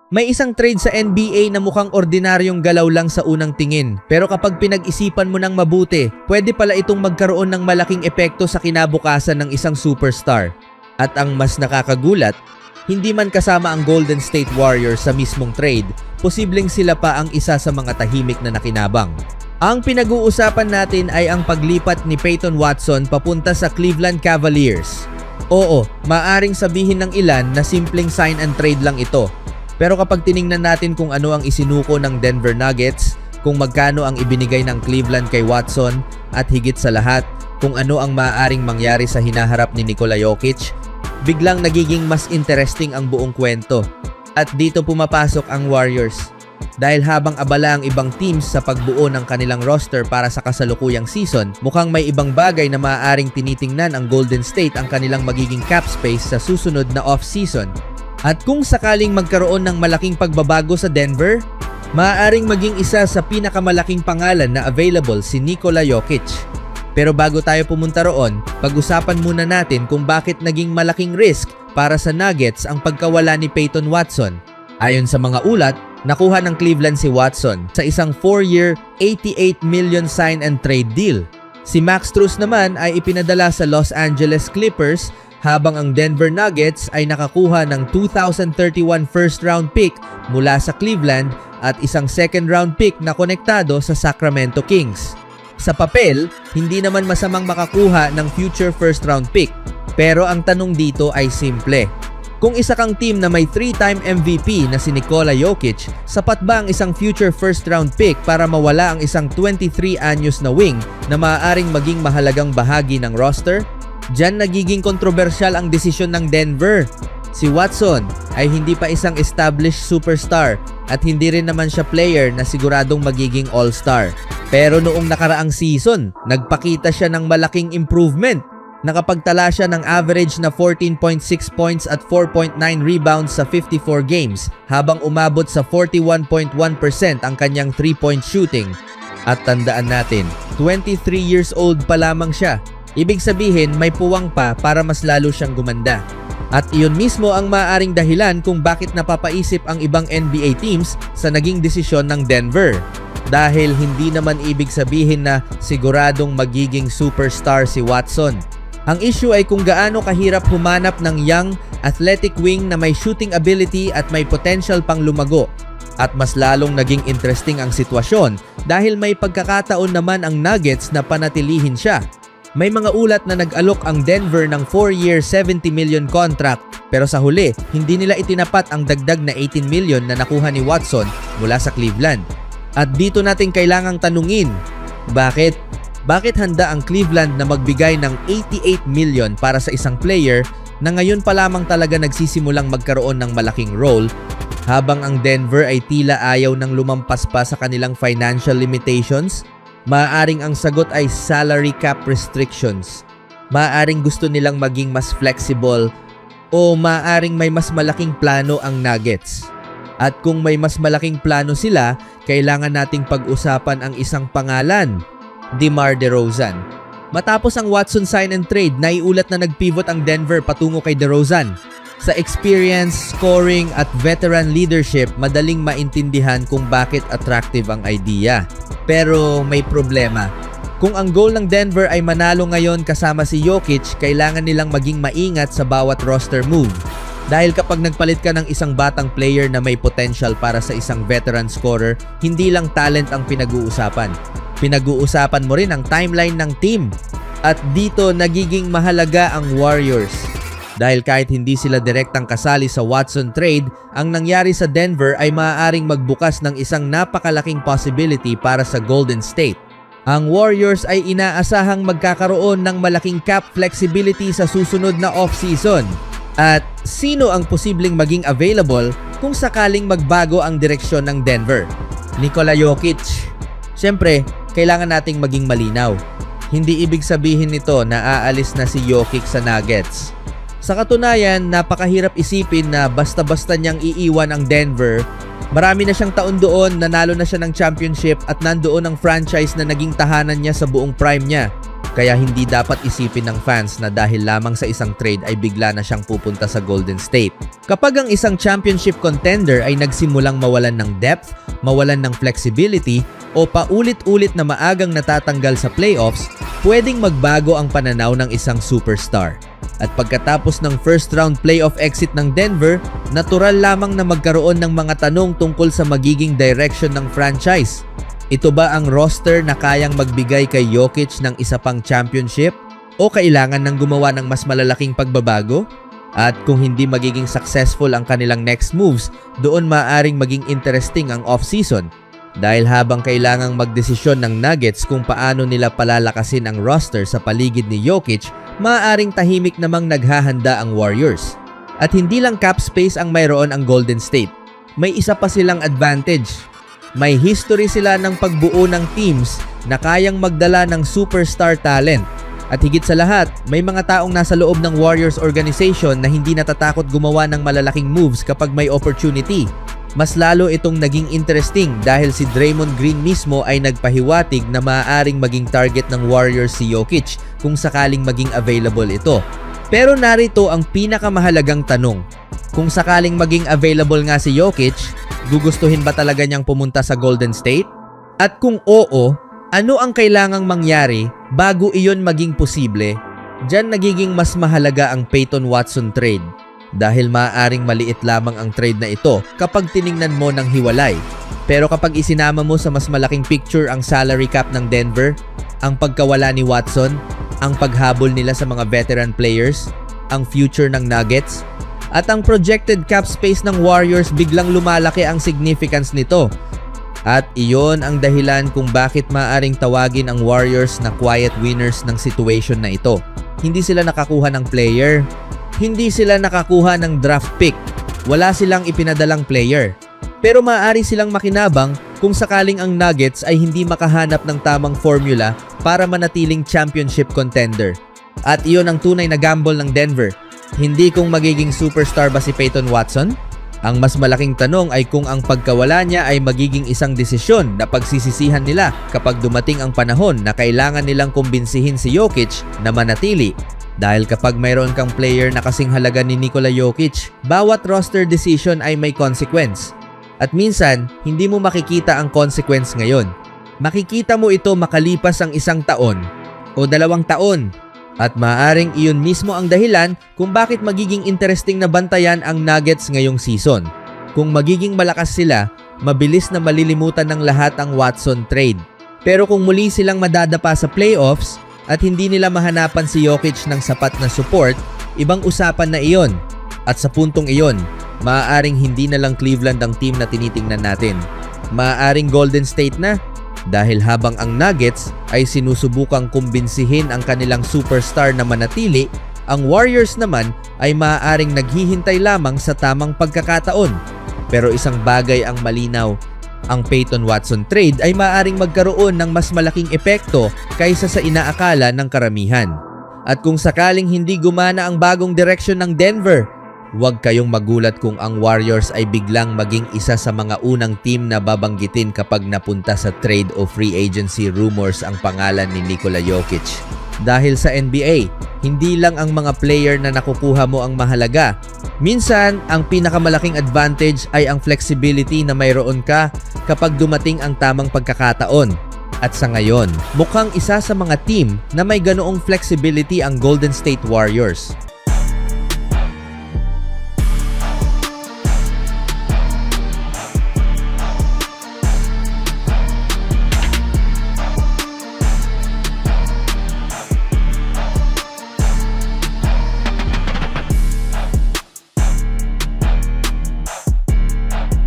May isang trade sa NBA na mukhang ordinaryong galaw lang sa unang tingin, pero kapag pinag-isipan mo ng mabuti, pwede pala itong magkaroon ng malaking epekto sa kinabukasan ng isang superstar. At ang mas nakakagulat, hindi man kasama ang Golden State Warriors sa mismong trade, posibleng sila pa ang isa sa mga tahimik na nakinabang. Ang pinag-uusapan natin ay ang paglipat ni Peyton Watson papunta sa Cleveland Cavaliers. Oo, maaring sabihin ng ilan na simpleng sign and trade lang ito. Pero kapag tiningnan natin kung ano ang isinuko ng Denver Nuggets, kung magkano ang ibinigay ng Cleveland kay Watson, at higit sa lahat, kung ano ang maaaring mangyari sa hinaharap ni Nikola Jokic, biglang nagiging mas interesting ang buong kwento. At dito pumapasok ang Warriors. Dahil habang abala ang ibang teams sa pagbuo ng kanilang roster para sa kasalukuyang season, mukhang may ibang bagay na maaaring tinitingnan ang Golden State ang kanilang magiging cap space sa susunod na off-season. At kung sakaling magkaroon ng malaking pagbabago sa Denver, maaaring maging isa sa pinakamalaking pangalan na available si Nikola Jokic. Pero bago tayo pumunta roon, pag-usapan muna natin kung bakit naging malaking risk para sa Nuggets ang pagkawala ni Peyton Watson. Ayon sa mga ulat, nakuha ng Cleveland si Watson sa isang 4-year, $88 million sign and trade deal. Si Max Strus naman ay ipinadala sa Los Angeles Clippers, habang ang Denver Nuggets ay nakakuha ng 2031 first round pick mula sa Cleveland at isang second round pick na konektado sa Sacramento Kings. Sa papel, hindi naman masamang makakuha ng future first round pick. Pero ang tanong dito ay simple. Kung isa kang team na may 3-time MVP na si Nikola Jokic, sapat ba ang isang future first round pick para mawala ang isang 23 anyos na wing na maaaring maging mahalagang bahagi ng roster? Diyan nagiging kontrobersyal ang desisyon ng Denver. Si Watson ay hindi pa isang established superstar at hindi rin naman siya player na siguradong magiging all-star. Pero noong nakaraang season, nagpakita siya ng malaking improvement. Nakapagtala siya ng average na 14.6 points at 4.9 rebounds sa 54 games habang umabot sa 41.1% ang kanyang 3-point shooting. At tandaan natin, 23 years old pa lamang siya. Ibig sabihin, may puwang pa para mas lalo siyang gumanda. At iyon mismo ang maaaring dahilan kung bakit napapaisip ang ibang NBA teams sa naging desisyon ng Denver. Dahil hindi naman ibig sabihin na siguradong magiging superstar si Watson. Ang issue ay kung gaano kahirap humanap ng young, athletic wing na may shooting ability at may potential pang lumago. At mas lalong naging interesting ang sitwasyon dahil may pagkakataon naman ang Nuggets na panatilihin siya. May mga ulat na nag-alok ang Denver ng 4-year $70 million contract pero sa huli, hindi nila itinapat ang dagdag na $18 million na nakuha ni Watson mula sa Cleveland. At dito natin kailangang tanungin, bakit? Bakit handa ang Cleveland na magbigay ng $88 million para sa isang player na ngayon pa lamang talaga nagsisimulang magkaroon ng malaking role habang ang Denver ay tila ayaw ng lumampas pa sa kanilang financial limitations? Maaaring ang sagot ay salary cap restrictions. Maaaring gusto nilang maging mas flexible o maaaring may mas malaking plano ang Nuggets. At kung may mas malaking plano sila, kailangan nating pag-usapan ang isang pangalan, DeMar DeRozan. Matapos ang Watson sign and trade, naiulat na nagpivot ang Denver patungo kay DeRozan. Sa experience, scoring at veteran leadership, madaling maintindihan kung bakit attractive ang idea. Pero may problema. Kung ang goal ng Denver ay manalo ngayon kasama si Jokic, kailangan nilang maging maingat sa bawat roster move. Dahil kapag nagpalit ka ng isang batang player na may potential para sa isang veteran scorer, hindi lang talent ang pinag-uusapan. Pinag-uusapan mo rin ang timeline ng team. At dito nagiging mahalaga ang Warriors. Dahil kahit hindi sila direktang kasali sa Watson trade, ang nangyari sa Denver ay maaaring magbukas ng isang napakalaking possibility para sa Golden State. Ang Warriors ay inaasahang magkakaroon ng malaking cap flexibility sa susunod na off-season. At sino ang posibleng maging available kung sakaling magbago ang direksyon ng Denver? Nikola Jokic. Siyempre, kailangan nating maging malinaw. Hindi ibig sabihin nito na aalis na si Jokic sa Nuggets. Sa katunayan, napakahirap isipin na basta-basta niyang iiwan ang Denver. Marami na siyang taon doon, nanalo na siya ng championship at nandoon ang franchise na naging tahanan niya sa buong prime niya. Kaya hindi dapat isipin ng fans na dahil lamang sa isang trade ay bigla na siyang pupunta sa Golden State. Kapag ang isang championship contender ay nagsimulang mawalan ng depth, mawalan ng flexibility, o paulit-ulit na maagang natatanggal sa playoffs, pwedeng magbago ang pananaw ng isang superstar. At pagkatapos ng first round playoff exit ng Denver, natural lamang na magkaroon ng mga tanong tungkol sa magiging direction ng franchise. Ito ba ang roster na kayang magbigay kay Jokic ng isa pang championship? O kailangan ng gumawa ng mas malalaking pagbabago? At kung hindi magiging successful ang kanilang next moves, doon maaaring maging interesting ang off-season. Dahil habang kailangang magdesisyon ng Nuggets kung paano nila palalakasin ang roster sa paligid ni Jokic, maaaring tahimik namang naghahanda ang Warriors. At hindi lang cap space ang mayroon ang Golden State. May isa pa silang advantage. May history sila ng pagbuo ng teams na kayang magdala ng superstar talent. At higit sa lahat, may mga taong nasa loob ng Warriors organization na hindi natatakot gumawa ng malalaking moves kapag may opportunity. Mas lalo itong naging interesting dahil si Draymond Green mismo ay nagpahiwatig na maaaring maging target ng Warriors si Jokic kung sakaling maging available ito. Pero narito ang pinakamahalagang tanong. Kung sakaling maging available nga si Jokic, gugustuhin ba talaga niyang pumunta sa Golden State? At kung oo, ano ang kailangang mangyari bago iyon maging posible? Diyan nagiging mas mahalaga ang Peyton Watson trade. Dahil maaaring maliit lamang ang trade na ito kapag tiningnan mo ng hiwalay. Pero kapag isinama mo sa mas malaking picture ang salary cap ng Denver, ang pagkawala ni Watson, ang paghabol nila sa mga veteran players, ang future ng Nuggets, at ang projected cap space ng Warriors, biglang lumalaki ang significance nito. At iyon ang dahilan kung bakit maaaring tawagin ang Warriors na quiet winners ng situation na ito. Hindi sila nakakuha ng player, hindi sila nakakuha ng draft pick, wala silang ipinadalang player. Pero maaari silang makinabang kung sakaling ang Nuggets ay hindi makahanap ng tamang formula para manatiling championship contender. At iyon ang tunay na gamble ng Denver. Hindi kung magiging superstar ba si Peyton Watson? Ang mas malaking tanong ay kung ang pagkawala niya ay magiging isang desisyon na pagsisisihan nila kapag dumating ang panahon na kailangan nilang kumbinsihin si Jokic na manatili. Dahil kapag mayroon kang player na kasing halaga ni Nikola Jokic, bawat roster decision ay may consequence. At minsan, hindi mo makikita ang consequence ngayon. Makikita mo ito makalipas ang 1 taon o 2 taon. At maaaring iyon mismo ang dahilan kung bakit magiging interesting na bantayan ang Nuggets ngayong season. Kung magiging malakas sila, mabilis na malilimutan ng lahat ang Watson trade. Pero kung muli silang madadapa sa playoffs at hindi nila mahanapan si Jokic ng sapat na support, ibang usapan na iyon. At sa puntong iyon, maaaring hindi na lang Cleveland ang team na tinitingnan natin. Maaaring Golden State na. Dahil habang ang Nuggets ay sinusubukang kumbinsihin ang kanilang superstar na manatili, ang Warriors naman ay maaaring naghihintay lamang sa tamang pagkakataon. Pero isang bagay ang malinaw, ang Peyton Watson trade ay maaaring magkaroon ng mas malaking epekto kaysa sa inaakala ng karamihan. At kung sakaling hindi gumana ang bagong direksyon ng Denver, huwag kayong magulat kung ang Warriors ay biglang maging isa sa mga unang team na babanggitin kapag napunta sa trade o free agency rumors ang pangalan ni Nikola Jokic. Dahil sa NBA, hindi lang ang mga player na nakukuha mo ang mahalaga. Minsan, ang pinakamalaking advantage ay ang flexibility na mayroon ka kapag dumating ang tamang pagkakataon. At sa ngayon, mukhang isa sa mga team na may ganoong flexibility ang Golden State Warriors.